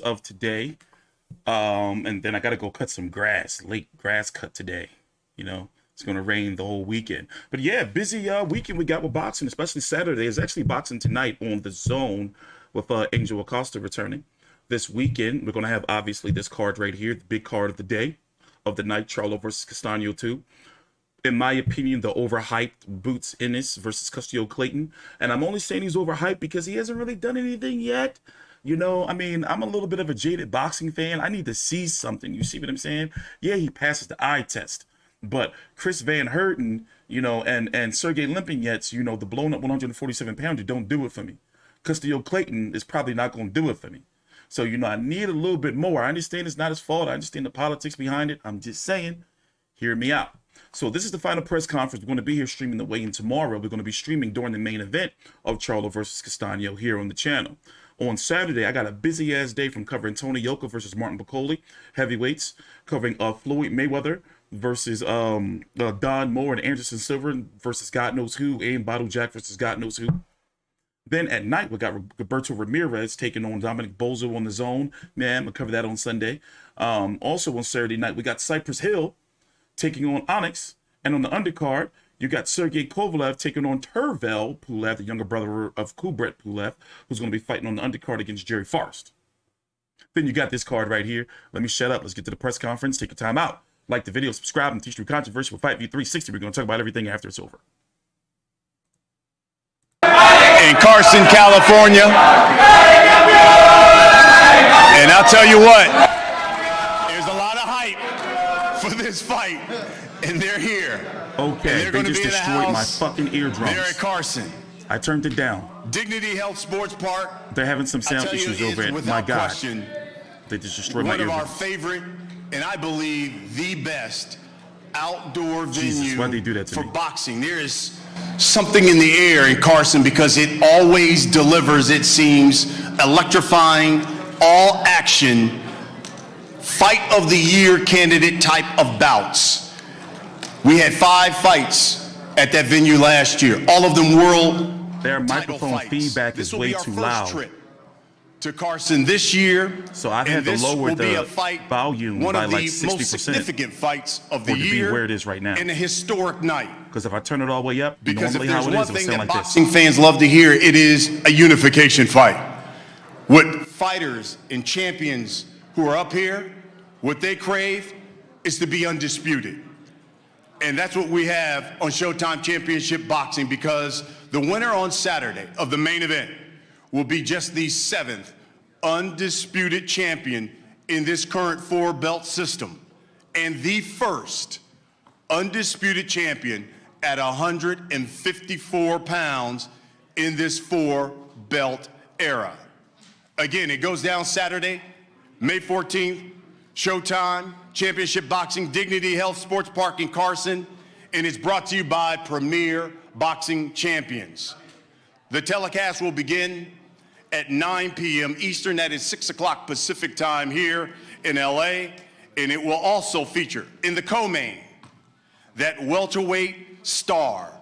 of today. And then I got to go cut some grass, late grass cut today. You know, it's going to rain the whole weekend. But yeah, busy weekend we got with boxing, especially Saturday. There's actually boxing tonight on the Zone with Angel Acosta returning. This weekend, we're going to have, obviously, this card right here, the big card of the day, of the night, Charlo versus Castano 2. In my opinion, the overhyped Boots Ennis versus Custio Clayton. And I'm only saying he's overhyped because he hasn't really done anything yet. You know, I mean, I'm a little bit of a jaded boxing fan. I need to see something. You see what I'm saying? Yeah, he passes the eye test. But Chris Van Herten, you know, and Sergey Limpinets, you know, the blown up 147 pounder don't do it for me. Custio Clayton is probably not going to do it for me. So, you know, I need a little bit more. I understand it's not his fault. I understand the politics behind it. I'm just saying, hear me out. So this is the final press conference. We're going to be here streaming the weigh-in tomorrow. We're going to be streaming during the main event of Charlo versus Castano here on the channel. On Saturday, I got a busy-ass day from covering Tony Yoka versus Martin Bakole, heavyweights, covering Floyd Mayweather versus Don Moore and Anderson Silva versus God knows who, and Bottle Jack versus God knows who. Then at night, we got Gilberto Ramirez taking on Dominic Boesel on the Zone. Man, I'm going to cover that on Sunday. Also on Saturday night, we got Cypress Hill taking on Onyx. And on the undercard, you got Sergey Kovalev taking on Tervel Pulev, the younger brother of Kubrat Pulev, who's going to be fighting on the undercard against Jerry Forrest. Then you got this card right here. Let me shut up. Let's get to the press conference. Take your time out. Like the video, subscribe, and teach through controversy with Fight V360. We're going to talk about everything after it's over. In Carson, California. And I'll tell you what, there's a lot of hype for this fight, and they're here. Okay, they just destroyed my fucking eardrums. They're at Carson. I turned it down. Dignity Health Sports Park. They're having some sound issues over it. My God. Question, they just destroyed my eardrums. One of our favorite, and I believe the best outdoor venue why'd they do that to for me? boxing. There is something in the air in Carson because it always delivers, it seems, electrifying, all action, fight of the year candidate type of bouts. We had 5 fights at that venue last year, all of them world Their microphone feedback is way too loud. Trip to Carson this year, so I had to lower the volume by like 60%. One of the most significant fights of the year, where it is right now, and a historic night. Because if I turn it all the way up, because normally if there's how it one is, thing it'll sound that like boxing this. fans love to hear, it is a unification fight. What fighters and champions who are up here, what they crave is to be undisputed. And that's what we have on Showtime Championship Boxing, because the winner on Saturday of the main event will be just the 7th undisputed champion in this current 4-belt system, and the first undisputed champion at 154 pounds in this 4-belt era. Again, it goes down Saturday, May 14th, Showtime Championship Boxing, Dignity Health Sports Park in Carson, and it's brought to you by Premier Boxing Champions. The telecast will begin at 9 p.m. Eastern, that is 6 o'clock Pacific time here in LA, and it will also feature in the co-main that welterweight star,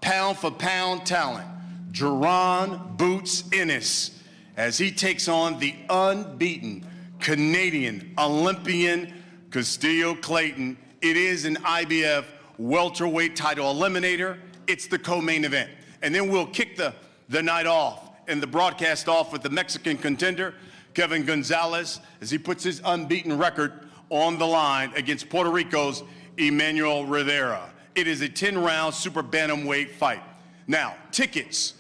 pound for pound talent, Jaron Boots Ennis, as he takes on the unbeaten Canadian Olympian Custio Clayton. It is an IBF welterweight title eliminator. It's the co-main event. And then we'll kick the night off and the broadcast off with the Mexican contender, Kevin Gonzalez, as he puts his unbeaten record on the line against Puerto Rico's Emanuel Rivera. It is a 10-round super bantamweight fight. Now, tickets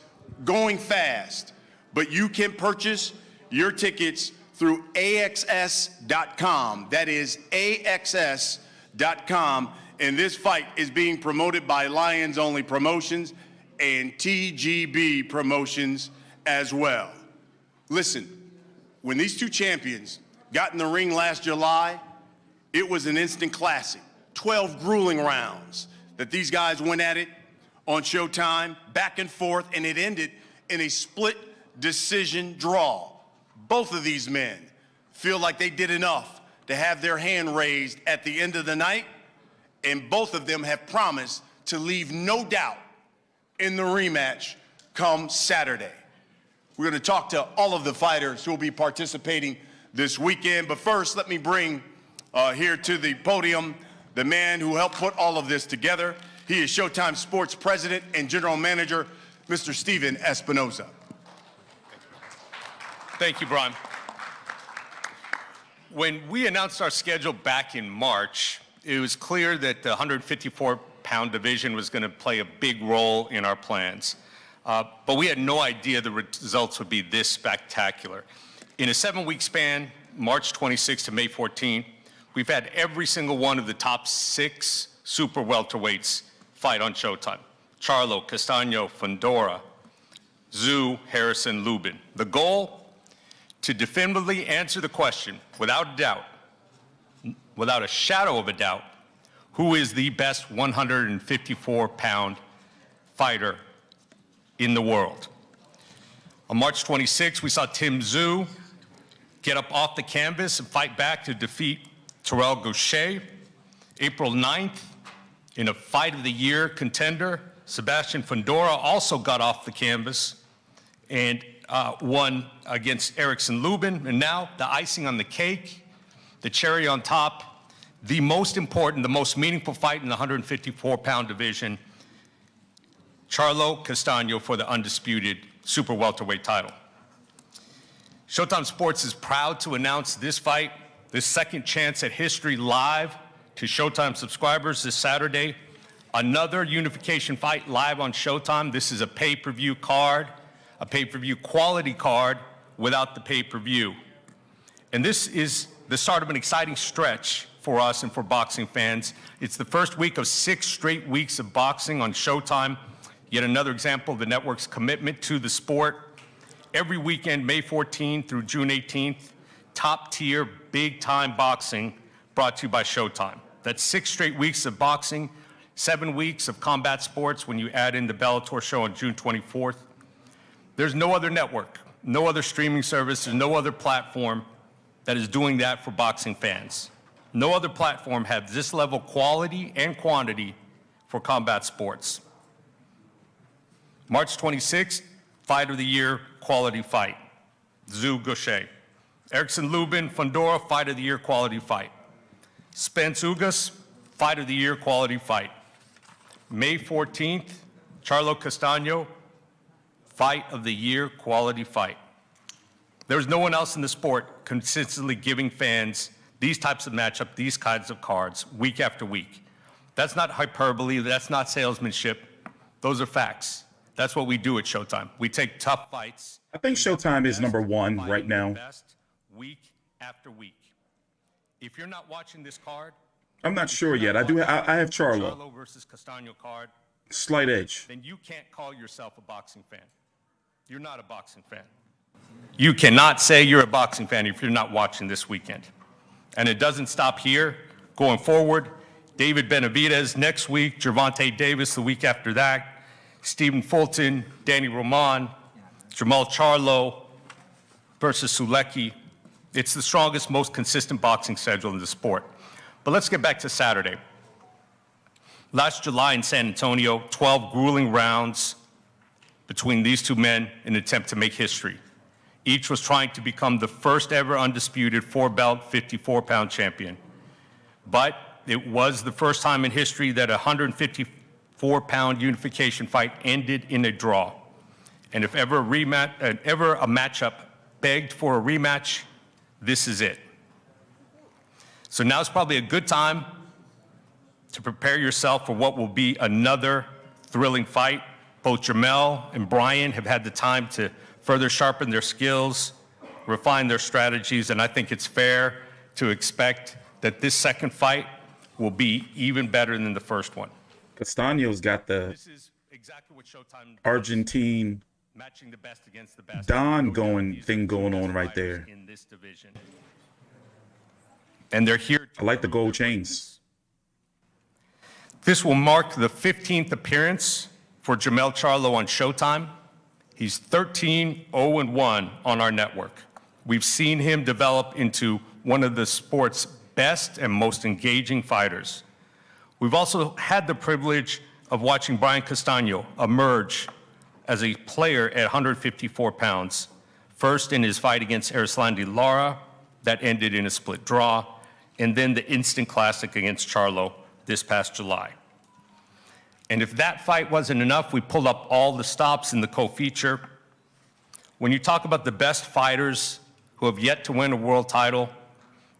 going fast, but you can purchase your tickets through AXS.com. That is AXS.com. And this fight is being promoted by Lions Only Promotions and TGB Promotions as well. Listen, when these two champions got in the ring last July, it was an instant classic. 12 grueling rounds that these guys went at it on Showtime, back and forth, and it ended in a split decision draw. Both of these men feel like they did enough to have their hand raised at the end of the night, and both of them have promised to leave no doubt in the rematch come Saturday. We're going to talk to all of the fighters who will be participating this weekend. But first, let me bring here to the podium the man who helped put all of this together. He is Showtime Sports President and General Manager, Mr. Steven Espinoza. Thank you, Browne. When we announced our schedule back in March, it was clear that the 154-pound division was going to play a big role in our plans. But we had no idea the results would be this spectacular. In a 7-week span, March 26 to May 14, we've had every single one of the top 6 super welterweights fight on Showtime. Charlo, Castano, Fundora, Tszyu, Harrison, Lubin. The goal? To definitively answer the question, without a doubt, without a shadow of a doubt, who is the best 154-pound fighter in the world. On March 26, we saw Tim Tszyu get up off the canvas and fight back to defeat Terrell Gausha. April 9th, in a fight of the year contender, Sebastian Fundora also got off the canvas and won against Erickson Lubin. And now the icing on the cake, the cherry on top, the most important, the most meaningful fight in the 154-pound division, Charlo Castano for the undisputed super welterweight title. Showtime Sports is proud to announce this fight, this second chance at history, live to Showtime subscribers this Saturday. Another unification fight live on Showtime. This is a pay-per-view card, a pay-per-view quality card without the pay-per-view. And this is the start of an exciting stretch for us and for boxing fans. It's the first week of 6 straight weeks of boxing on Showtime. Yet another example of the network's commitment to the sport. Every weekend, May 14th through June 18th, top-tier, big-time boxing brought to you by Showtime. That's 6 straight weeks of boxing, 7 weeks of combat sports when you add in the Bellator show on June 24th. There's no other network, no other streaming service, there's no other platform that is doing that for boxing fans. No other platform has this level of quality and quantity for combat sports. March 26th, Fight of the Year, quality fight. Tszyu Gausha. Erickson Lubin, Fundora, Fight of the Year, quality fight. Spence Ugas, Fight of the Year, quality fight. May 14th, Charlo Castano, Fight of the Year, quality fight. There's no one else in the sport consistently giving fans these types of matchups, these kinds of cards, week after week. That's not hyperbole, that's not salesmanship, those are facts. That's what we do at Showtime. We take tough fights. I think Showtime is number 1 right now. Week after week. If you're not watching this card, I'm not sure yet. I have Charlo. Charlo versus Castano card. Slight edge. Then you can't call yourself a boxing fan. You're not a boxing fan. You cannot say you're a boxing fan if you're not watching this weekend. And it doesn't stop here. Going forward, David Benavidez next week, Gervonta Davis the week after that, Stephen Fulton, Danny Roman, Jermell Charlo versus Sulecki. It's the strongest, most consistent boxing schedule in the sport. But let's get back to Saturday. Last July in San Antonio, 12 grueling rounds between these two men in an attempt to make history. Each was trying to become the first ever undisputed 4-belt, 54-pound champion. But it was the first time in history that a 154-pound unification fight ended in a draw. And if ever a matchup begged for a rematch, this is it. So now it's probably a good time to prepare yourself for what will be another thrilling fight. Both Jermell and Bryan have had the time to further sharpen their skills, refine their strategies, and I think it's fair to expect that this second fight will be even better than the first one. Castano's got the This is exactly what Showtime Argentine matching the best against the best. Don thing going on right there. In this division. And they're here. I like the gold chains. This will mark the 15th appearance for Jermell Charlo on Showtime. He's 13-0-1 on our network. We've seen him develop into one of the sport's best and most engaging fighters. We've also had the privilege of watching Bryan Castano emerge as a player at 154 pounds, first in his fight against Erislandy Lara, that ended in a split draw, and then the instant classic against Charlo this past July. And if that fight wasn't enough, we pulled up all the stops in the co-feature. When you talk about the best fighters who have yet to win a world title,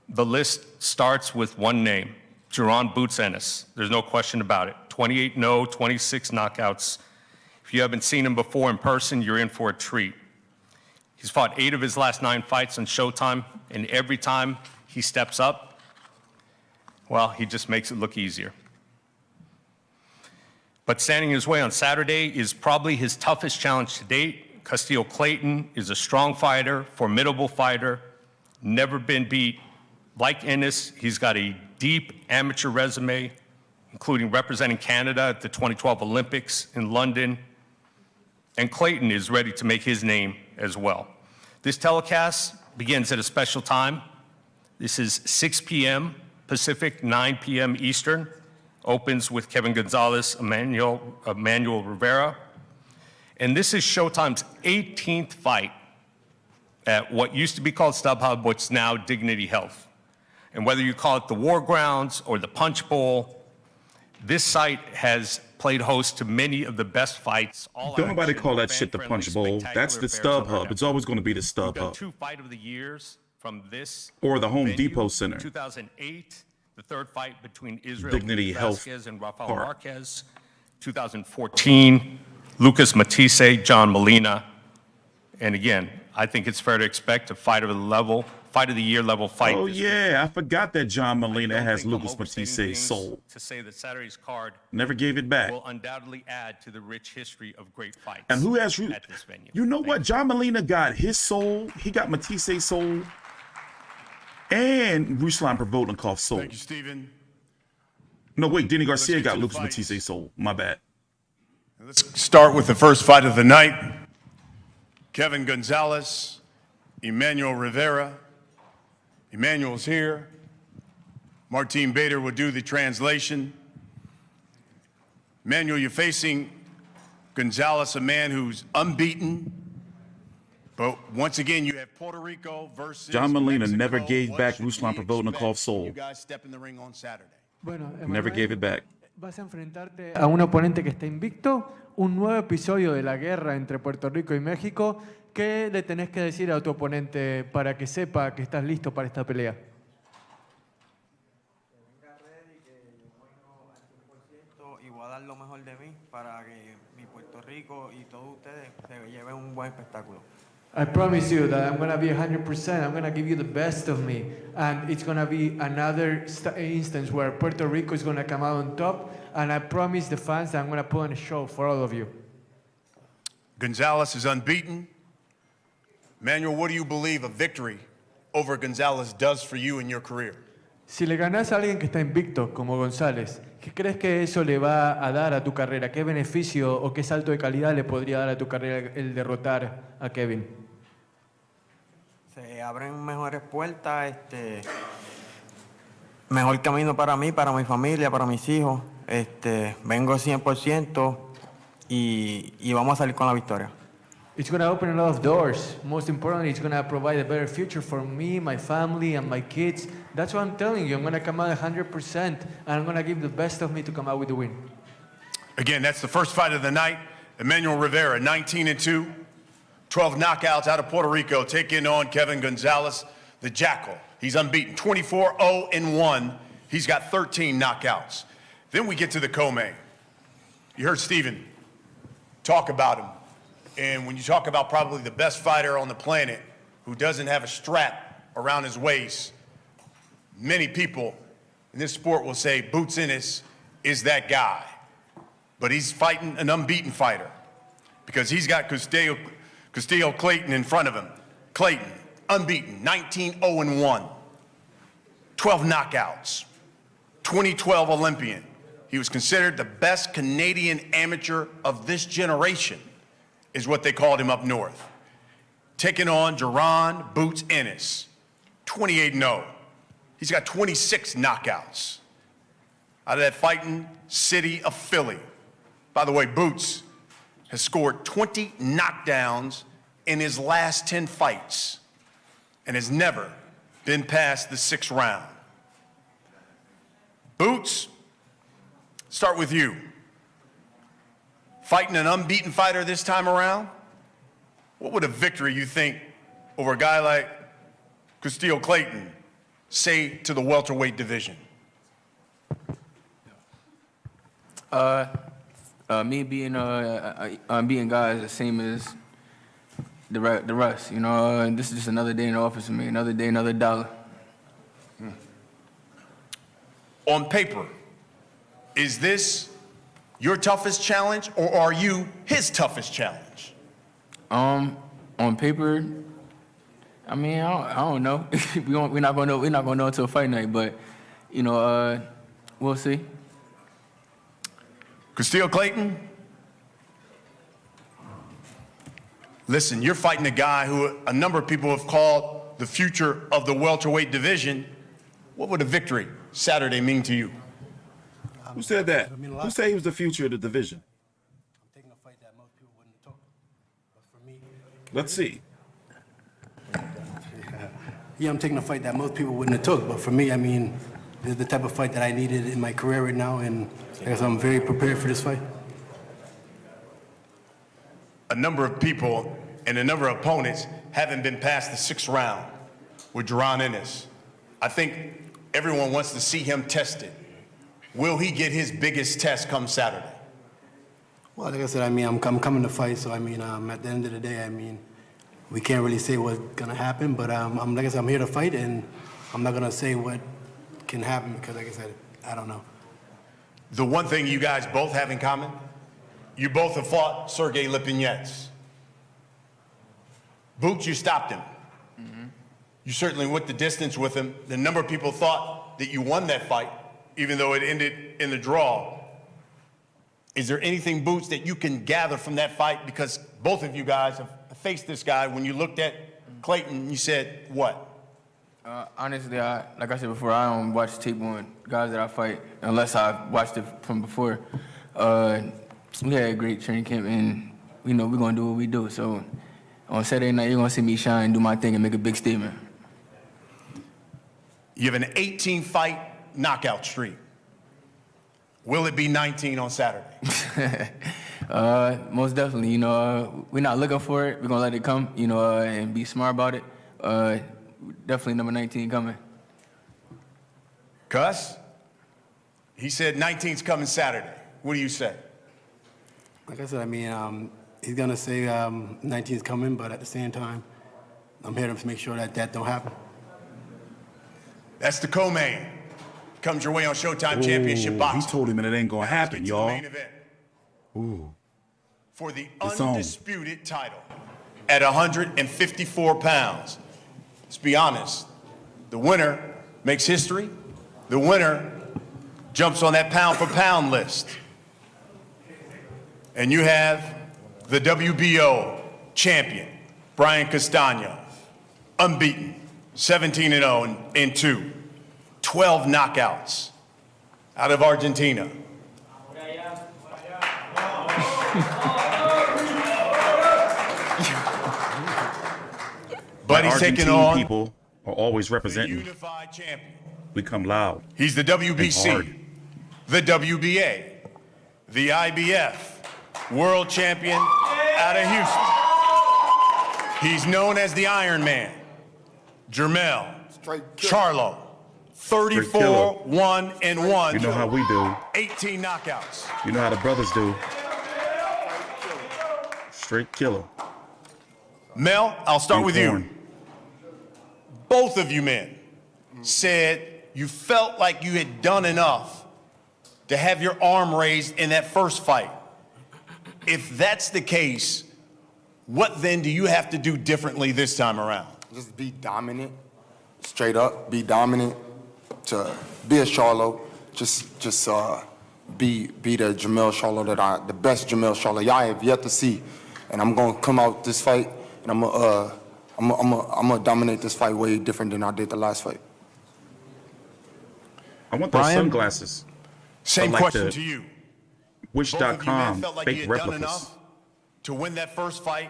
the list starts with one name, Jaron Boots Ennis. There's no question about it. 28-0, 26 knockouts. If you haven't seen him before in person, you're in for a treat. He's fought 8 of his last 9 fights on Showtime, and every time he steps up, well, he just makes it look easier. But standing in his way on Saturday is probably his toughest challenge to date. Custio Clayton is a strong fighter, formidable fighter, never been beat. Like Ennis, he's got a deep amateur resume, including representing Canada at the 2012 Olympics in London. And Clayton is ready to make his name as well. This telecast begins at a special time. This is 6 p.m. Pacific, 9 p.m. Eastern. Opens with Kevin Gonzalez, Emanuel Rivera. And this is Showtime's 18th fight at what used to be called StubHub, what's now Dignity Health. And whether you call it the War Grounds or the Punch Bowl, this site has played host to many of the best fights. Don't nobody call that shit the Punch Bowl. That's the StubHub. It's always going to be the StubHub. 2 Fight of the Years from this or the Home venue. Depot Center. 2008, the 3rd fight between Israel Dignity Health Vasquez and Rafael Park. Marquez. 2014, Lucas Matisse, John Molina. And again, I think it's fair to expect a fight of the year level fight. Oh this yeah, I forgot that John Molina don't has think I'm Lucas overstating Matisse's things soul. to say that Saturday's card Never gave it back. will undoubtedly add to the rich history of great fights. And who has at this venue. You know Thank what? John Molina got his soul. He got Matisse's soul. And Ruslan Provodnikov's soul. Thank you, Stephen. No, wait, Denny Garcia get got to the Lucas fights. Matisse's soul. My bad. Let's start with the first fight of the night. Kevin Gonzalez, Emanuel Rivera. Emanuel's here. Martin Bader will do the translation. Emanuel, you're facing Gonzalez, a man who's unbeaten. But once again, you have Puerto Rico versus John Molina Mexico. never gave What back should Ruslan we Provodnikov's expect soul. when you guys step in the ring on Saturday? Bueno, Never Emanuel, gave it back. vas a enfrentarte a un oponente que está invicto, un nuevo episodio de la guerra entre Puerto Rico y México. ¿Qué le tenés que decir a tu oponente para que sepa que estás listo para esta pelea? Que venga ready, que yo vengo al 100% y voy a dar lo mejor de mí para que mi Puerto Rico y todos ustedes se lleven un buen espectáculo. I promise you that I'm going to be 100%. I'm going to give you the best of me. And it's going to be another instance where Puerto Rico is going to come out on top. And I promise the fans that I'm going to put on a show for all of you. Gonzalez is unbeaten. Manuel, what do you believe a victory over Gonzalez does for you in your career? Si le ganás a alguien que está invicto, como González, ¿qué crees que eso le va a dar a tu carrera? ¿Qué beneficio o qué salto de calidad le podría dar a tu carrera el derrotar a Kevin? Se abren mejores puertas, mejor camino para mí, para mi familia, para mis hijos. Vengo 100% y vamos a salir con la victoria. It's going to open a lot of doors. Most importantly, it's going to provide a better future for me, my family, and my kids. That's what I'm telling you. I'm going to come out 100%, and I'm going to give the best of me to come out with the win. Again, that's the first fight of the night. Emanuel Rivera, 19-2, 12 knockouts out of Puerto Rico, taking on Kevin Gonzalez, the Jackal. He's unbeaten, 24-0-1. He's got 13 knockouts. Then we get to the co-main. You heard Stephen talk about him. And when you talk about probably the best fighter on the planet who doesn't have a strap around his waist, many people in this sport will say Boots Ennis is that guy. But he's fighting an unbeaten fighter because he's got Custio Clayton in front of him. Clayton, unbeaten, 19-0-1, 12 knockouts, 2012 Olympian. He was considered the best Canadian amateur of this generation, is what they called him up north. Taking on Jaron Boots Ennis, 28-0. He's got 26 knockouts out of that fighting city of Philly. By the way, Boots has scored 20 knockdowns in his last 10 fights and has never been past the 6th round. Boots, start with you. Fighting an unbeaten fighter this time around, what would a victory you think over a guy like Custio Clayton say to the welterweight division? Me being beating guys the same as the rest, you know. And this is just another day in the office for me. Another day, another dollar. On paper, is this your toughest challenge, or are you his toughest challenge? On paper, I mean, I don't know. We're not gonna know. We're not gonna know until fight night. But you know, we'll see. Custio Clayton, listen, you're fighting a guy who a number of people have called the future of the welterweight division. What would a victory Saturday mean to you? Who said that? Who said he was the future of the division? I'm taking a fight that most people wouldn't talk. But for me, Let's see. yeah, I'm taking a fight that most people wouldn't have took. But for me, I mean, this is the type of fight that I needed in my career right now, and I guess I'm very prepared for this fight. A number of people and a number of opponents haven't been past the 6th round with Jaron Ennis. I think everyone wants to see him tested. Will he get his biggest test come Saturday? Well, like I said, I mean, I'm coming to fight, so I mean, at the end of the day, I mean, we can't really say what's gonna happen, but like I said, I'm here to fight, and I'm not gonna say what can happen because, like I said, I don't know. The one thing you guys both have in common, you both have fought Sergey Lipinets. Boots, you stopped him. You certainly went the distance with him. The number of people thought that you won that fight, even though it ended in the draw. Is there anything, Boots, that you can gather from that fight? Because both of you guys have faced this guy. When you looked at Clayton, you said what? Honestly, like I said before, I don't watch tape on guys that I fight unless I watched it from before. We had a great training camp, and we know we're gonna do what we do. So on Saturday night, you're gonna see me shine, do my thing, and make a big statement. You have an 18-fight knockout streak. Will it be 19 on Saturday? Most definitely. You know, we're not looking for it. We're gonna let it come. You know, and be smart about it. Definitely number 19 coming. Cus? He said 19's coming Saturday. What do you say? Like I said, I mean, he's gonna say 19's coming, but at the same time, I'm here to make sure that that don't happen. That's the co-main. Comes your way on Showtime Championship He Boxing. told him it ain't gonna happen, Let's get to y'all. the main event. Ooh. For the It's on. undisputed title at 154 pounds. Let's be honest. The winner makes history. The winner jumps on that pound-for-pound list. And you have the WBO champion, Brian Castano, unbeaten, 17-0 in 2, 12 knockouts out of Argentina. But he's taking Argentine on people are always the representing. unified champion. We come loud. He's the And hard. WBC, the WBA, the IBF world champion out of Houston. He's known as the Iron Man, Jermell Charlo, 34-1-1. You know how we do. 18 knockouts. You know how the brothers do. Straight killer. Mel, I'll start with you. Corn. Both of you men said you felt like you had done enough to have your arm raised in that first fight. If that's the case, what then do you have to do differently this time around? Just be dominant, straight up, be dominant, to be a Charlo, just be the Jermell Charlo the best Jermell Charlo y'all have yet to see. And I'm gonna come out this fight and I'm gonna dominate this fight way different than I did the last fight. I want those Brian? sunglasses. Same like question the to you. Both of you men Wish.com felt like you fake had done replicas. enough to win that first fight.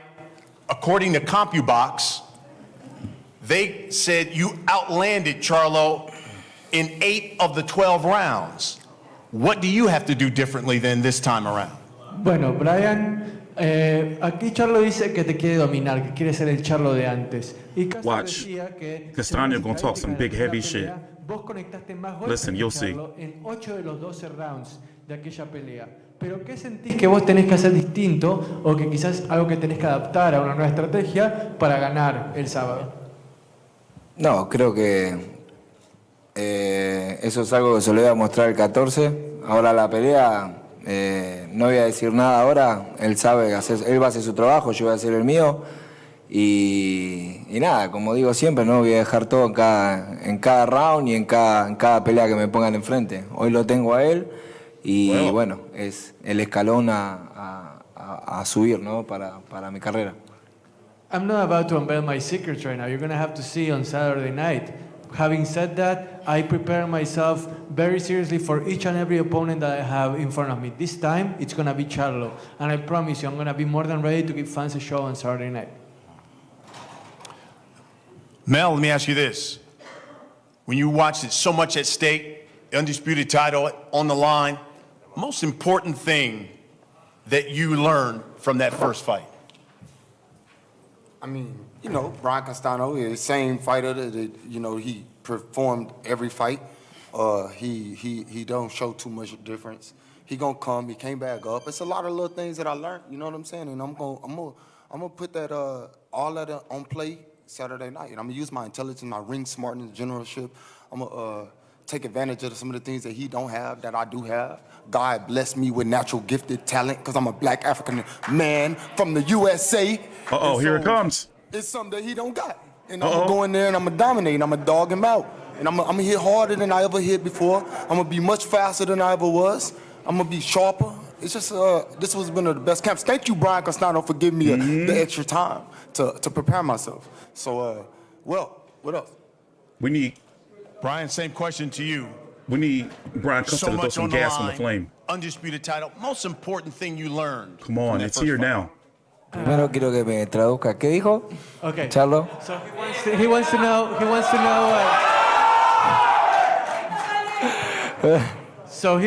According to CompuBox, they said you outlanded Charlo in 8 of the 12 rounds. What do you have to do differently than this time around? Bueno, Brian, aquí Charlo dice que te quiere dominar, que quiere ser el Charlo de antes. Y Castano Watch. decía que Castano gonna talk some big heavy shit. Vos conectaste más golpes Listen, que you'll Charlo en 8 de los 12 rounds de aquella pelea. Pero ¿qué sentís que vos tenés que hacer distinto o que quizás algo que tenés que adaptar a una nueva estrategia para ganar el sábado? No, creo que eso es algo que se lo voy a mostrar el 14. Ahora la pelea, no voy a decir nada ahora. Él sabe, él va a hacer su trabajo, yo voy a hacer el mío. Y nada, como digo siempre, no voy a dejar todo en cada round y en cada pelea que me pongan enfrente. Hoy lo tengo a él y bueno, es el escalón a subir, ¿no? para mi carrera. I'm not about to unveil my secrets right now. You're going to have to see on Saturday night. Having said that, I prepare myself very seriously for each and every opponent that I have in front of me. This time, it's going to be Charlo. And I promise you, I'm going to be more than ready to give fans a show on Saturday night. Mel, let me ask you this. When you watched it, so much at stake, undisputed title on the line, most important thing that you learned from that first fight? I mean, you know, Browne Castano is the same fighter that you know, he performed every fight. He don't show too much difference. He gonna come, he came back up. It's a lot of little things that I learned, you know what I'm saying? And I'm gonna put that all of that on play Saturday night. And I'm gonna use my intelligence, my ring smartness, generalship. I'm gonna take advantage of some of the things that he don't have, that I do have. God bless me with natural gifted talent, because I'm a black African man from the USA. Uh-oh, here it comes. It's something that he don't got. And I'm gonna go in there and I'm gonna dominate, and I'm gonna dog him out. And I'm gonna hit harder than I ever hit before. I'm gonna be much faster than I ever was. I'm gonna be sharper. It's just, this was one of the best camps. Thank you, Browne Castano, for giving me the extra time to prepare myself. So, well, what else? We need Brian, same question to you. We need Brian Custio to throw some gas on the flame. Undisputed title. Most important thing you learned. Come on, it's here now. Primero quiero que me traduzca. ¿Qué dijo? Okay. Charlo. So he wants to know. So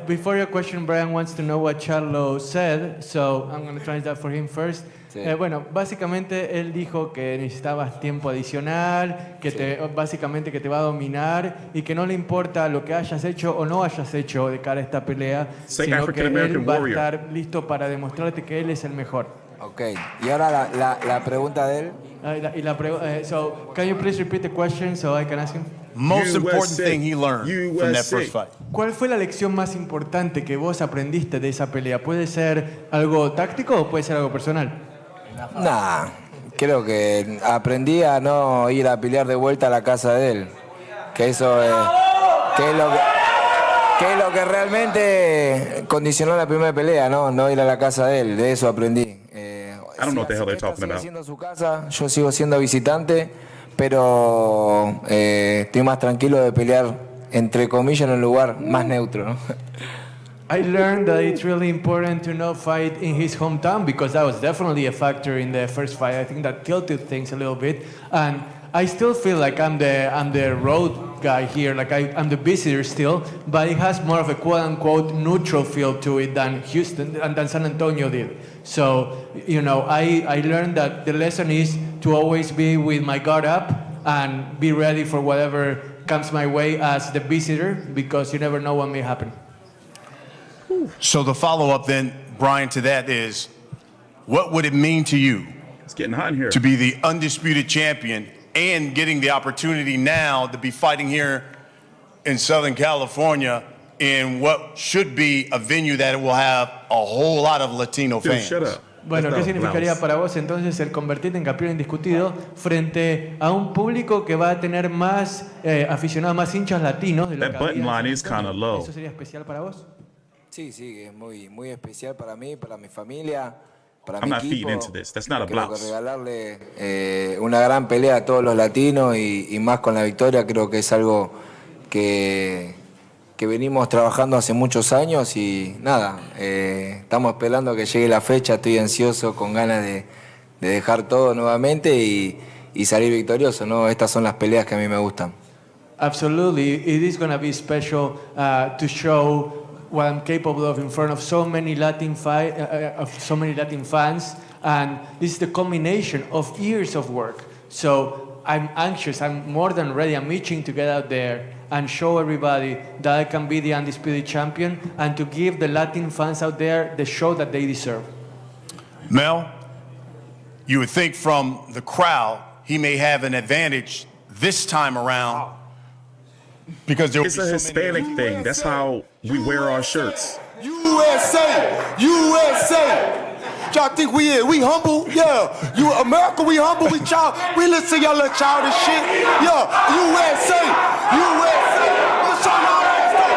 before your question, Brian wants to know what Charlo said. So I'm going to translate that for him first. Sí. Bueno, básicamente él dijo que necesitabas tiempo adicional, que básicamente que te va a dominar y que no le importa lo que hayas hecho o no hayas hecho de cara a esta pelea, sino que él va a estar listo para demostrarte que él es el mejor. Ok, y ahora la pregunta de él. So, can you please repeat the question so I can ask him? Most important thing he learned from that first fight. ¿Cuál fue la lección más importante que vos aprendiste de esa pelea? ¿Puede ser algo táctico o puede ser algo personal? Nah, creo que aprendí a no ir a pelear de vuelta a la casa de él. Que eso es lo que realmente condicionó la primera pelea, no ir a la casa de él. De eso aprendí. I don't know what the hell they're talking about. Sigue siendo su casa, yo sigo siendo visitante, pero estoy más tranquilo de pelear, entre comillas, en un lugar más neutro, ¿no? I learned that it's really important to not fight in his hometown, because that was definitely a factor in the first fight. I think that tilted things a little bit, and I still feel like I'm the road guy here, like I'm the visitor still, but it has more of a quote-unquote neutral feel to it than Houston and than San Antonio did. So, you know, I learned that the lesson is to always be with my guard up and be ready for whatever comes my way as the visitor, because you never know what may happen. So the follow-up then, Brian, to that is, what would it mean to you It's getting hot in here. to be the undisputed champion and getting the opportunity now to be fighting here in Southern California in what should be a venue that will have a whole lot of Latino Dude, fans? shut up. Bueno, ¿qué significaría para vos entonces el convertirte en campeón indiscutido frente a un público que va a tener más aficionados, más hinchas latinos de lo That que button había en line is San Antonio? kinda low. ¿Eso sería especial para vos? Sí, es muy especial para mí, para mi familia, para I'm mi not equipo. feeding into this. That's not a Creo que blouse. regalarle una gran pelea a todos los latinos y más con la victoria, creo que es algo que venimos trabajando hace muchos años y nada, estamos esperando que llegue la fecha, estoy ansioso, con ganas de dejar todo nuevamente y y salir victorioso, ¿no? Estas son las peleas que a mí me gustan. Absolutely, it is going to be special to show what I'm capable of in front of so many Latin fans, and this is the culmination of years of work. So I'm anxious. I'm more than ready. I'm itching to get out there and show everybody that I can be the undisputed champion and to give the Latin fans out there the show that they deserve. Mel, you would think from the crowd he may have an advantage this time around because there It's a Hispanic thing. That's how we wear our shirts. USA! USA! Y'all think we is? We humble? Yeah. You America, we humble, we child. We listen to y'all little childish shit. Yeah. USA! USA! Let's show y'all ass though.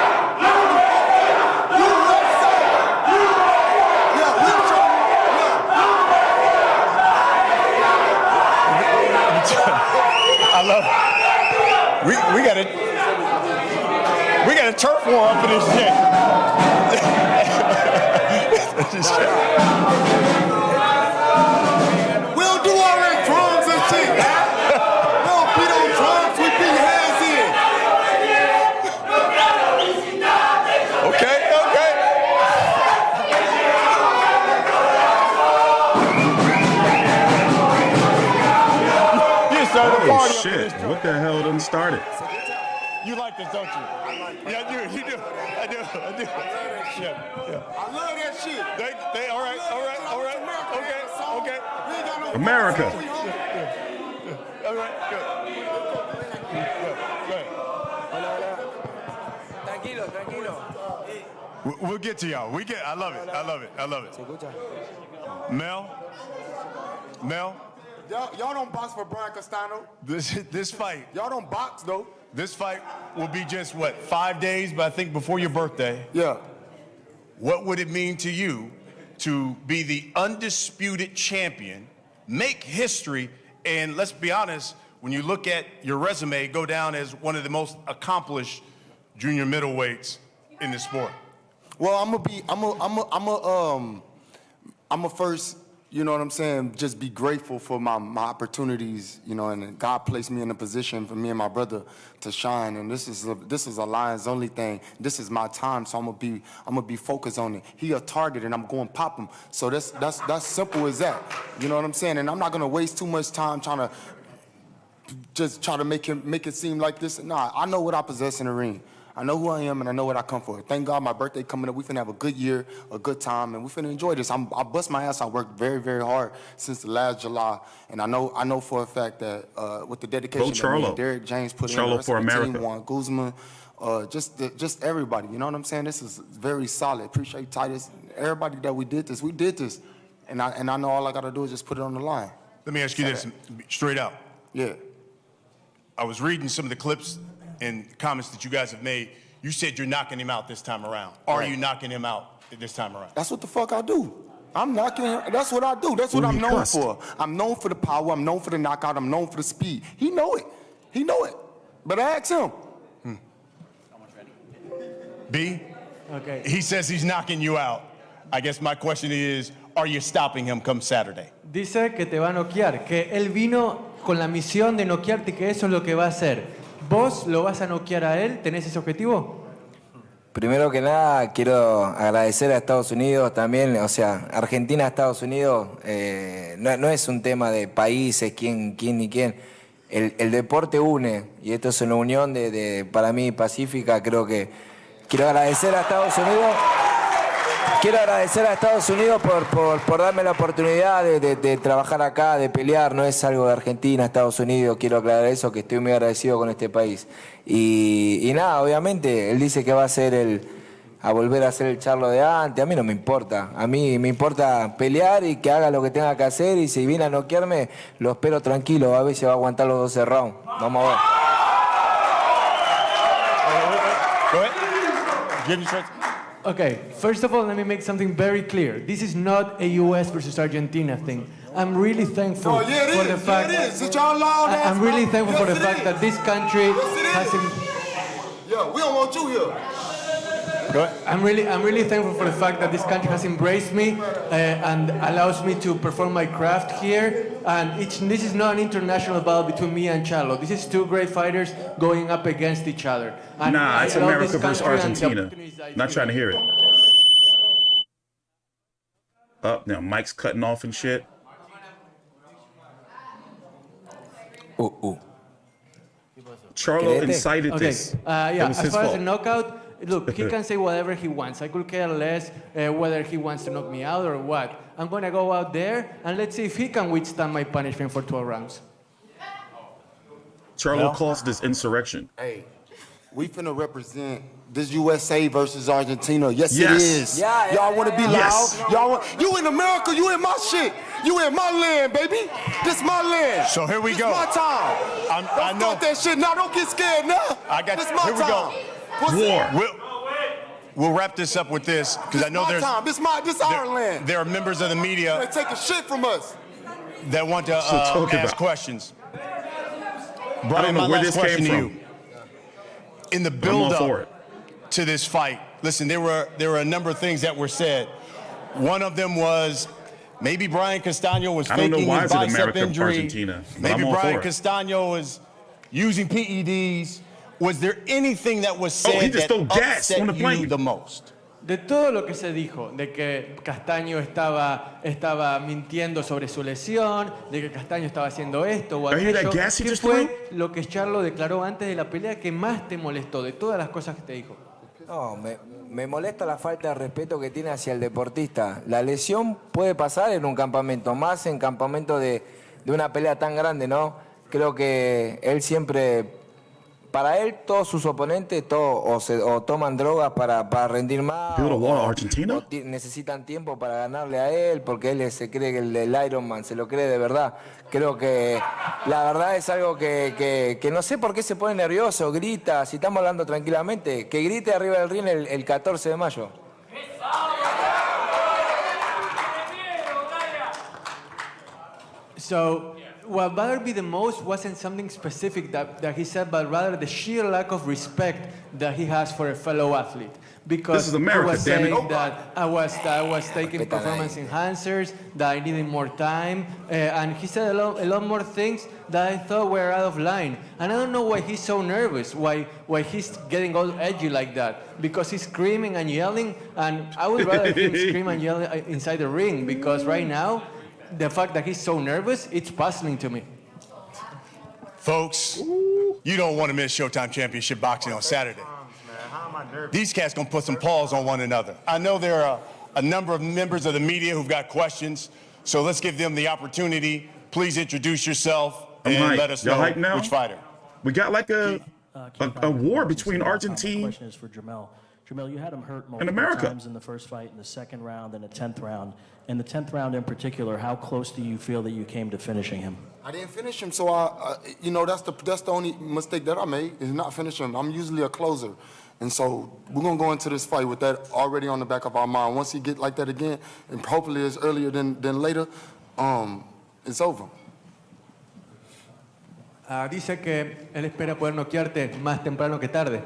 USA! Yeah, we I love it. We got a turf war up in this shit. We don't do all that drums and shit. We don't beat on drums, we beat hands in. Okay. You started the Oh party up in shit! this joint. What the hell done started? You like this, don't you? Yeah, I do. You do. I do. Yeah. I love that shit. They all right. Okay. We ain't got no America. We humble. All right, good. Tranquilo. We'll get to y'all. I love it. Mel. Y'all don't box for Browne Castano. This fight. Y'all don't box though. This fight will be just, 5 days, but I think before your birthday. Yeah. What would it mean to you to be the undisputed champion, make history, and let's be honest, when you look at your resume, go down as one of the most accomplished junior middleweights in the sport? Well, I'm a first, you know what I'm saying, just be grateful for my opportunities, you know, and God placed me in a position for me and my brother to shine, and this is a Lions only thing. This is my time, so I'm gonna be focused on it. He a target, and I'm going to pop him. So that's simple as that. You know what I'm saying? And I'm not gonna waste too much time trying to make it seem like this. Nah, I know what I possess in the ring. I know who I am, and I know what I come for. Thank God my birthday coming up. We finna have a good year, a good time, and we finna enjoy this. I bust my ass. I worked very, very hard since the last July, and I know for a fact that with the dedication that me and Derek James put in, the rest of the team, Juan Guzman, just everybody. You know what I'm saying? This is very solid. Appreciate Titus, everybody that we did this, and I know all I gotta do is just put it on the line. Let me ask you this straight out. Yeah. I was reading some of the clips and comments that you guys have made. You said you're knocking him out this time around. Are you knocking him out this time around? That's what the fuck I do. I'm knocking him. That's what I do. That's what I'm known for. I'm known for the power. I'm known for the knockout. I'm known for the speed. He know it. But I asked him. B? Okay. He says he's knocking you out. I guess my question is, are you stopping him come Saturday? Dice que te va a noquear, que él vino con la misión de noquearte, que eso es lo que va a hacer. ¿Vos lo vas a noquear a él? ¿Tenés ese objetivo? Primero que nada, quiero agradecer a Estados Unidos también, o sea, Argentina, Estados Unidos, no es un tema de países, quién ni quién. El deporte une, y esto es una unión para mí pacífica. Creo que quiero agradecer a Estados Unidos. Quiero agradecer a Estados Unidos por darme la oportunidad de trabajar acá, de pelear. No es algo de Argentina, Estados Unidos. Quiero aclarar eso, que estoy muy agradecido con este país. Y nada, obviamente, él dice que va a volver a ser el Charlo de antes. A mí no me importa. A mí me importa pelear y que haga lo que tenga que hacer. Y si viene a noquearme, lo espero tranquilo. A ver si va a aguantar los 12 rounds. Vamos a ver. Okay, first of all, let me make something very clear. This is not a U.S. versus Argentina thing. I'm really thankful for the fact. I'm really thankful for the fact that this country has. Yeah, we don't want you here. I'm really thankful for the fact that this country has embraced me and allows me to perform my craft here. And this is not an international battle between me and Charlo. This is two great fighters going up against each other. And Nah, it's I love America this versus country and the Argentina. opportunities I Not get. trying to hear it. Up now, Mike's cutting off and shit. Ooh. Charlo incited this. That Yeah, was as his far as fault. the knockout, look, he can say whatever he wants. I could care less whether he wants to knock me out or what. I'm going to go out there and let's see if he can withstand my punishment for 12 rounds. Charlo calls this insurrection. Hey, we finna represent this USA versus Argentina. Yes, Yes. it is. Yeah, Y'all want to be Yes. loud? Y'all want? You in America? You in my shit? You in my land, baby? This my land. So here we this go. my time. I Don't know. start that shit now. Don't get scared now. I got this you. my Here we time. go. Pussy. War. We'll wrap this up with this because This I know my there's time. This our land. there are members of the They media taking shit from us. that want to talk ask about? questions. I Brian, don't know my where last this question came to from. you. In the But I'm all for build-up it. to this fight, listen, there were a number of things that were said. One of them was maybe Brian Castano was I don't know faking why his it's bicep America, injury. Argentina, but Maybe I'm all Brian for it. Castano was using PEDs. Was there anything that was said he just that threw gas upset on the you plane. the most? De todo lo que se dijo, de que Castaño estaba mintiendo sobre su lesión, de que Castaño estaba haciendo esto o I hear that aquello, gas he ¿qué just fue lo que Charlo declaró antes de la pelea que más te molestó de todas las cosas que te dijo? No, me molesta la falta de respeto que tiene hacia el deportista. La lesión puede pasar en un campamento, más en campamento de una pelea tan grande, ¿no? Creo que él siempre, para él, todos sus oponentes o toman drogas para rendir más, Build a wall, o Argentina? necesitan tiempo para ganarle a él, porque él se cree que el Ironman, se lo cree de verdad. Creo que la verdad es algo que no sé por qué se pone nervioso, grita, si estamos hablando tranquilamente, que grite arriba del ring el 14 de mayo. So, what bothered me the most wasn't something specific that he said, but rather the sheer lack of respect that he has for a fellow athlete. Because This is America, he was damn it. saying that I was taking performance enhancers, that I needed more time, and he said a lot more things that I thought were out of line. And I don't know why he's so nervous, why he's getting all edgy like that. Because he's screaming and yelling, and I would rather him scream and yell inside the ring, because right now, the fact that he's so nervous, it's puzzling to me. Folks, you don't want to miss Showtime Championship Boxing on Saturday. These cats gonna put some paws on one another. I know there are a number of members of the media who've got questions, so let's give them the opportunity. Please introduce yourself and hyped. let us Y'all know hyped now? which fighter. We got like a war between My Argentina. question is for Jermell. Jermell, you had him hurt multiple America. times in the first fight, in the second round, and the 10th round. In the 10th round in particular, how close do you feel that you came to finishing him? I didn't finish him, so that's the only mistake that I made is not finish him. I'm usually a closer, and so we're gonna go into this fight with that already on the back of our mind. Once he get like that again, and hopefully it's earlier than later, it's over. Dice que él espera poder noquearte más temprano que tarde.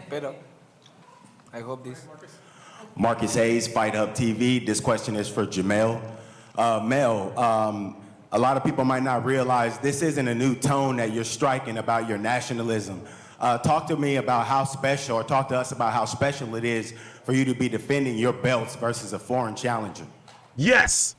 Pero, I hope this. Marcus Hayes, Fight Hub TV. This question is for Jermell. Mel, a lot of people might not realize this isn't a new tone that you're striking about your nationalism. Talk to me about how special, or talk to us about how special it is for you to be defending your belts versus a foreign challenger. Yes.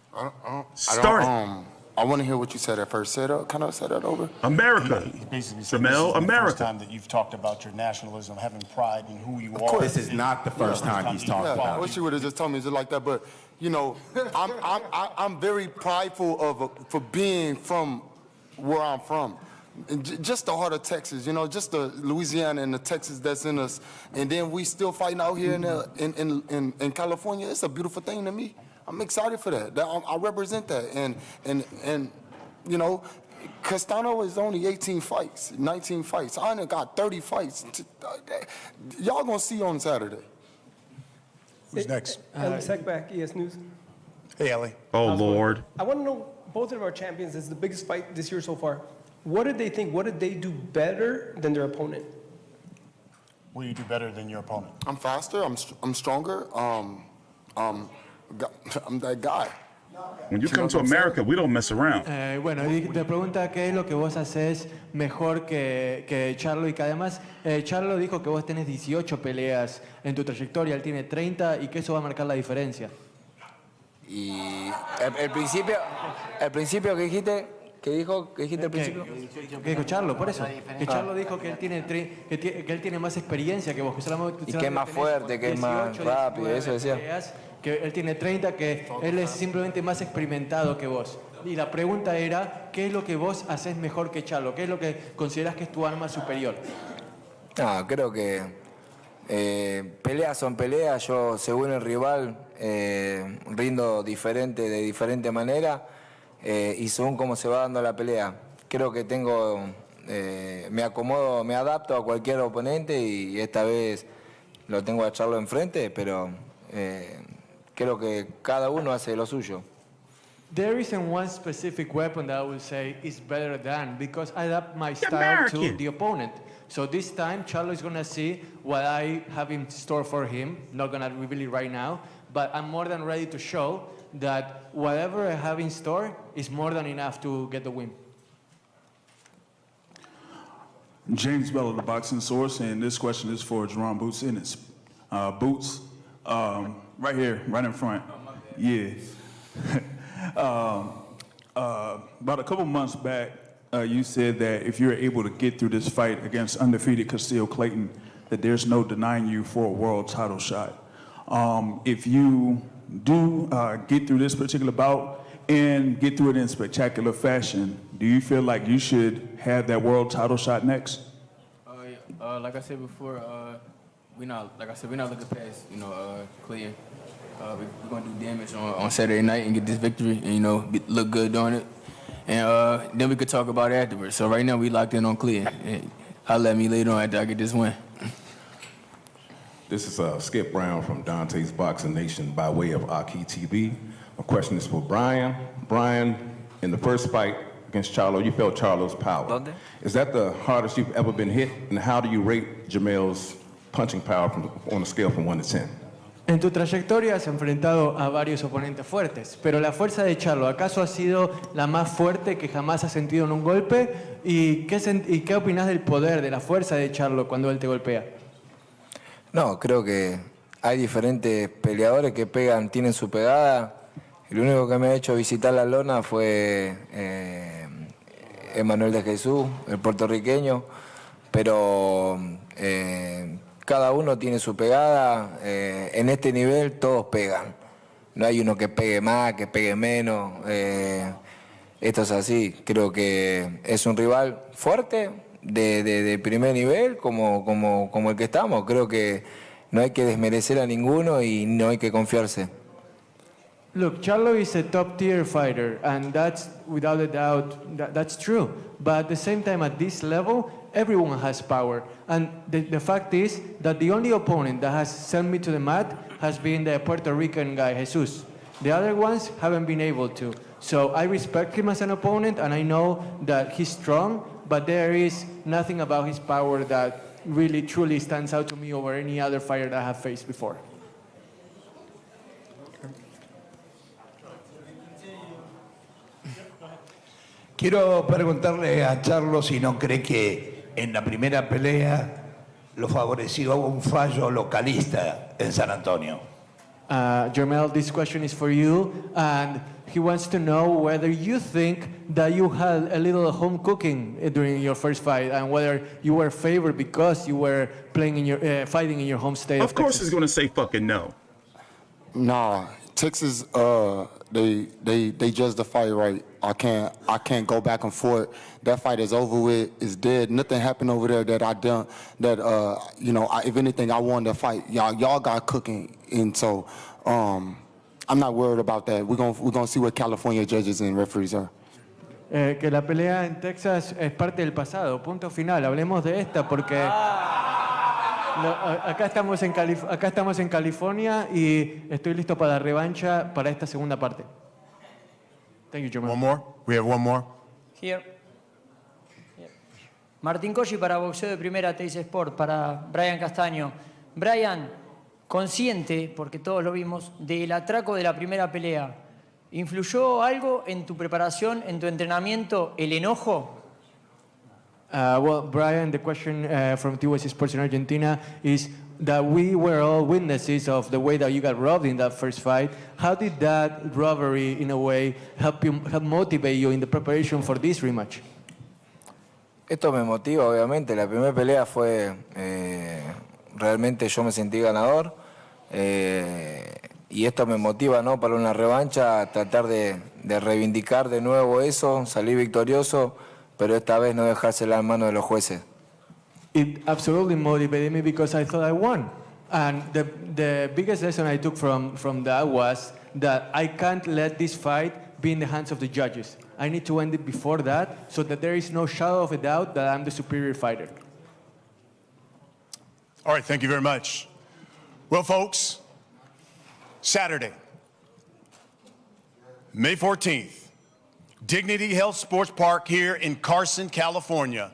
Start it. I want to hear what you said at first. Can I say that over? America. Jermell, The first America. time that you've talked about your nationalism, having pride in who you are. course. This is not the first time he's talked Yeah, I about wish it. you would have just told me just like that. But you know, I'm very prideful for being from where I'm from, and just the heart of Texas. You know, just the Louisiana and the Texas that's in us, and then we still fighting out here in California. It's a beautiful thing to me. I'm excited for that. I represent that, and you know, Castano is only 18 fights, 19 fights. I done got 30 fights. Y'all gonna see on Saturday. Who's next? Ali Sekbak, ES News. Hey, Ellie. Oh, Lord. I want to know, both of our champions, this is the biggest fight this year so far. What did they think? What did they do better than their opponent? What do you do better than your opponent? I'm faster. I'm stronger. I'm that guy. When you come to America, we don't mess around. Bueno, y te pregunta qué es lo que vos haces mejor que Charlo, y que además Charlo dijo que vos tenés 18 peleas en tu trayectoria, él tiene 30 y que eso va a marcar la diferencia. Y el principio que dijiste, ¿qué dijiste al principio? ¿Qué dijo Charlo? Por eso. Que Charlo dijo que él tiene más experiencia que vos. Y que es más fuerte, que es más rápido, eso decía. Que él tiene 30, que él es simplemente más experimentado que vos. Y la pregunta era, ¿qué es lo que vos haces mejor que Charlo? ¿Qué es lo que considerás que es tu arma superior? No, creo que peleas son peleas. Yo, según el rival, rindo de diferente manera y según cómo se va dando la pelea. Creo que me acomodo, me adapto a cualquier oponente y esta vez lo tengo a Charlo enfrente, pero creo que cada uno hace lo suyo. There isn't one specific weapon that I would say is better than, because I adapt my style to the opponent. So this time, Charlo is going to see what I have in store for him. Not going to reveal it right now, but I'm more than ready to show that whatever I have in store is more than enough to get the win. James Bell of the Boxing Source, and this question is for Jaron Boots Ennis. Boots, right here, right in front. Yeah. About a couple months back, you said that if you're able to get through this fight against undefeated Custio Clayton, that there's no denying you for a world title shot. If you do get through this particular bout and get through it in spectacular fashion, do you feel like you should have that world title shot next? Like I said before, we're not looking past, Clayton. We're gonna do damage on Saturday night and get this victory, and look good doing it, and then we could talk about it afterwards. So right now we locked in on Clayton. I'll let me later on after I get this win. This is Skip Browne from Dante's Boxing Nation by way of Aki TV. My question is for Brian. Brian, in the first fight against Charlo, you felt Charlo's power. Is that the hardest you've ever been hit? And how do you rate Jermell's punching power on a scale from 1 to 10? En tu trayectoria has enfrentado a varios oponentes fuertes, pero la fuerza de Charlo, ¿acaso ha sido la más fuerte que jamás has sentido en un golpe? ¿Y qué opinas del poder, de la fuerza de Charlo cuando él te golpea? No, creo que hay diferentes peleadores que tienen su pegada. El único que me ha hecho visitar la lona fue Emanuel de Jesús, el puertorriqueño, pero cada uno tiene su pegada. En este nivel todos pegan. No hay uno que pegue más, que pegue menos. Esto es así. Creo que es un rival fuerte, de primer nivel, como el que estamos. Creo que no hay que desmerecer a ninguno y no hay que confiarse. Look, Charlo is a top-tier fighter, and that's, without a doubt, that's true. But at the same time, at this level, everyone has power. And the fact is that the only opponent that has sent me to the mat has been the Puerto Rican guy, Jesus. The other ones haven't been able to. So I respect him as an opponent, and I know that he's strong, but there is nothing about his power that really, truly stands out to me over any other fighter that I have faced before. Quiero preguntarle a Charlo si no cree que en la primera pelea lo favoreció un fallo localista en San Antonio. Jermell, this question is for you, and he wants to know whether you think that you had a little home cooking during your first fight, and whether you were favored because you were playing in your fighting in your home state. Of course, he's going to say fucking no. Nah, Texas, they judged the fight right. I can't go back and forth. That fight is over with. It's dead. Nothing happened over there that I done. That if anything, I won the fight. Y'all got cooking, and so I'm not worried about that. We're gonna see what California judges and referees are. Que la pelea en Texas es parte del pasado. Punto final. Hablemos de esta porque acá estamos en California y estoy listo para la revancha para esta segunda parte. Thank you, Jermell. One more? We have one more? Here. Martín Colli para Boxeo de Primera, Teis Sport, para Brian Castaño. Brian, consciente, porque todos lo vimos, del atraco de la primera pelea, ¿influyó algo en tu preparación, en tu entrenamiento, el enojo? Well, Brian, the question from TUS Sports in Argentina is that we were all witnesses of the way that you got robbed in that first fight. How did that robbery, in a way, help motivate you in the preparation for this rematch? Esto me motiva, obviamente. La primera pelea fue, realmente yo me sentí ganador. Y esto me motiva, ¿no? Para una revancha, tratar de reivindicar de nuevo eso, salir victorioso, pero esta vez no dejársela en manos de los jueces. It absolutely motivated me because I thought I won. And the biggest lesson I took from that was that I can't let this fight be in the hands of the judges. I need to end it before that so that there is no shadow of a doubt that I'm the superior fighter. All right, thank you very much. Well, folks, Saturday, May 14th, Dignity Health Sports Park here in Carson, California.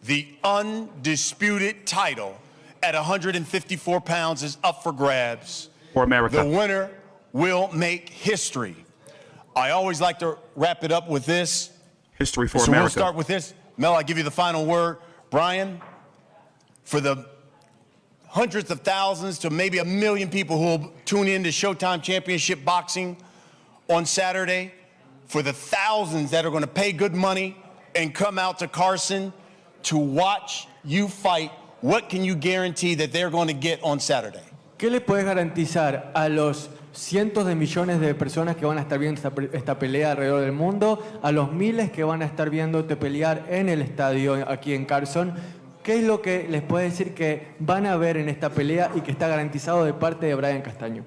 The undisputed title at 154 pounds is up for grabs. For America. The winner will make history. I always like to wrap it up with this. History for so America. We'll start with this. Mel, I give you the final word. Brian, for the hundreds of thousands to maybe 1 million people who will tune in to Showtime Championship Boxing on Saturday, for the thousands that are going to pay good money and come out to Carson to watch you fight, what can you guarantee that they're going to get on Saturday? ¿Qué le puedes garantizar a los cientos de millones de personas que van a estar viendo esta pelea alrededor del mundo, a los miles que van a estar viéndote pelear en el estadio aquí en Carson? ¿Qué es lo que les puedes decir que van a ver en esta pelea y que está garantizado de parte de Brian Castaño?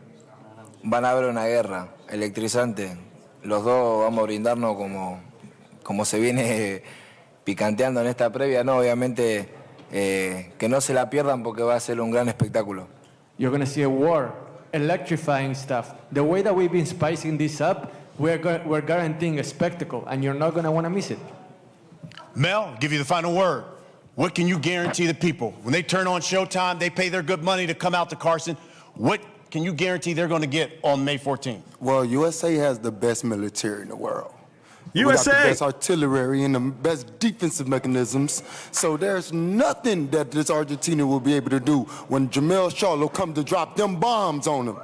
Van a haber una guerra electrizante. Los dos vamos a brindarnos como se viene picanteando en esta previa, ¿no? Obviamente que no se la pierdan porque va a ser un gran espectáculo. You're going to see a war, electrifying stuff. The way that we've been spicing this up, we're guaranteeing a spectacle, and you're not going to want to miss it. Mel, give you the final word. What can you guarantee the people? When they turn on Showtime, they pay their good money to come out to Carson. What can you guarantee they're going to get on May 14th? Well, USA has the best military in the world. USA! We got the best artillery and the best defensive mechanisms. So there's nothing that this Argentina will be able to do when Jermell Charlo comes to drop them bombs on them.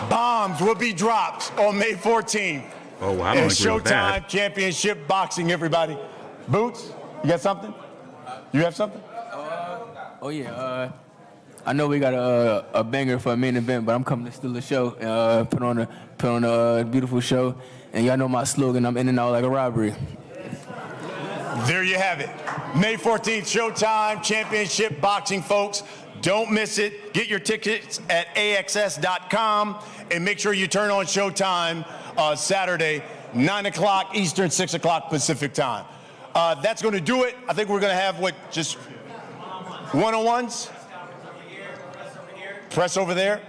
Bombs will be dropped on May 14th. Oh, wow, I don't agree with that. Showtime Championship Boxing, everybody. Boots, you got something? You have something? Oh yeah. I know we got a banger for a main event, but I'm coming to steal the show. Put on a beautiful show, and y'all know my slogan. I'm in and out like a robbery. There you have it. May 14th, Showtime Championship Boxing, folks. Don't miss it. Get your tickets at AXS.com, and make sure you turn on Showtime Saturday, 9 o'clock Eastern, 6 o'clock Pacific time. That's going to do it. I think we're going to have, just one-on-ones? Press over there.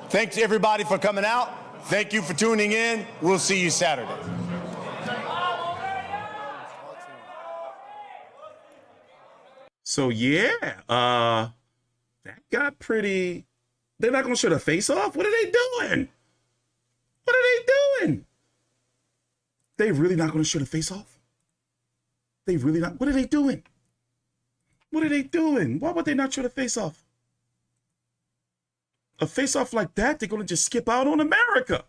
Thanks, everybody, for coming out. Thank you for tuning in. We'll see you Saturday. So, yeah, that got pretty... They're not going to show the face off? What are they doing? What are they doing? They really not going to show the face off? They really not? What are they doing? What are they doing? Why would they not show the face off? A face off like that, they're going to just skip out on America.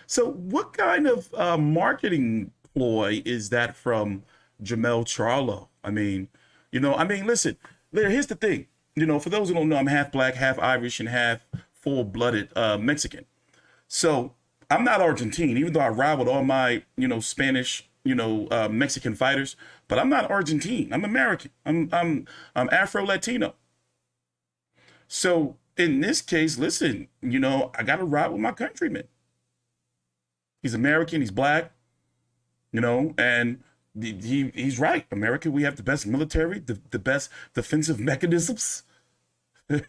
So what kind of marketing ploy is that from Jermell Charlo? I mean, listen, here's the thing. For those who don't know, I'm half black, half Irish, and half full-blooded Mexican. So I'm not Argentine, even though I ride with all my, Spanish, Mexican fighters, but I'm not Argentine. I'm American. I'm Afro-Latino. So in this case, listen, I got to ride with my countryman. He's American, he's black, and he's right. America, we have the best military, the best defensive mechanisms. But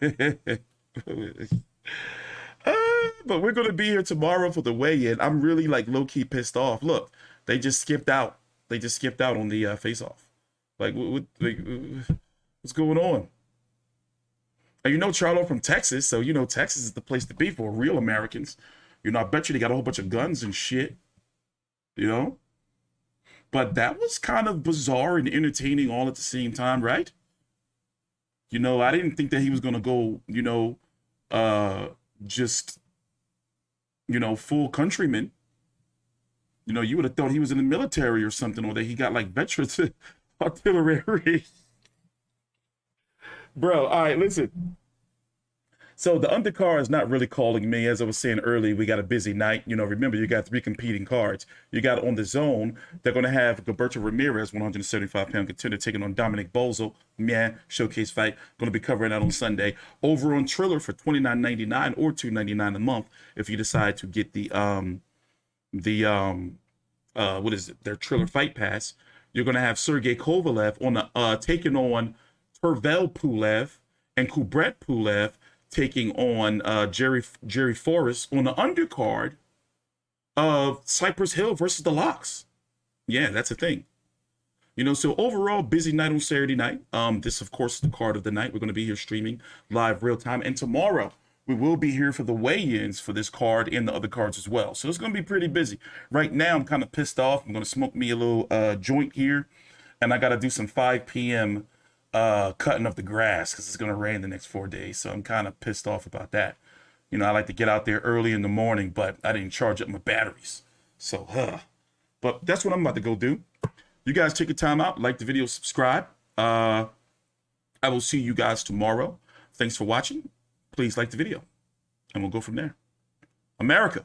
we're going to be here tomorrow for the weigh-in. I'm really low-key pissed off. Look, they just skipped out. They just skipped out on the face-off. Like, what's going on? And you know Charlo from Texas, so you know Texas is the place to be for real Americans. You know, I bet you they got a whole bunch of guns and shit. You know? But that was kind of bizarre and entertaining all at the same time, right? You know, I didn't think that he was going to go, you know, just, you know, full countryman. You know, you would have thought he was in the military or something, or that he got like veterans artillery. Bro, all right, listen. So the undercard is not really calling me. As I was saying earlier, we got a busy night. You know, remember, you got 3 competing cards. You got on the zone, they're going to have Gilberto Ramirez, 175-pound contender, taking on Dominic Boesel. Showcase fight. Going to be covering that on Sunday. Over on Triller for $29.99 or $2.99 a month if you decide to get what is it? Their Triller Fight Pass. You're going to have Sergey Kovalev on the taking on Pavel Pulev and Kubrat Pulev taking on Jerry Forrest on the undercard of Cypress Hill versus the Locks. Yeah, that's a thing. You know, so overall, busy night on Saturday night. This, of course, is the card of the night. We're going to be here streaming live real time. And tomorrow, we will be here for the weigh-ins for this card and the other cards as well. So it's going to be pretty busy. Right now, I'm kind of pissed off. I'm going to smoke me a little joint here. And I got to do some 5 p.m. Cutting of the grass because it's going to rain the next 4 days. So I'm kind of pissed off about that. You know, I like to get out there early in the morning, but I didn't charge up my batteries. So, but that's what I'm about to go do. You guys take your time out, like the video, subscribe. I will see you guys tomorrow. Thanks for watching. Please like the video, and we'll go from there. America.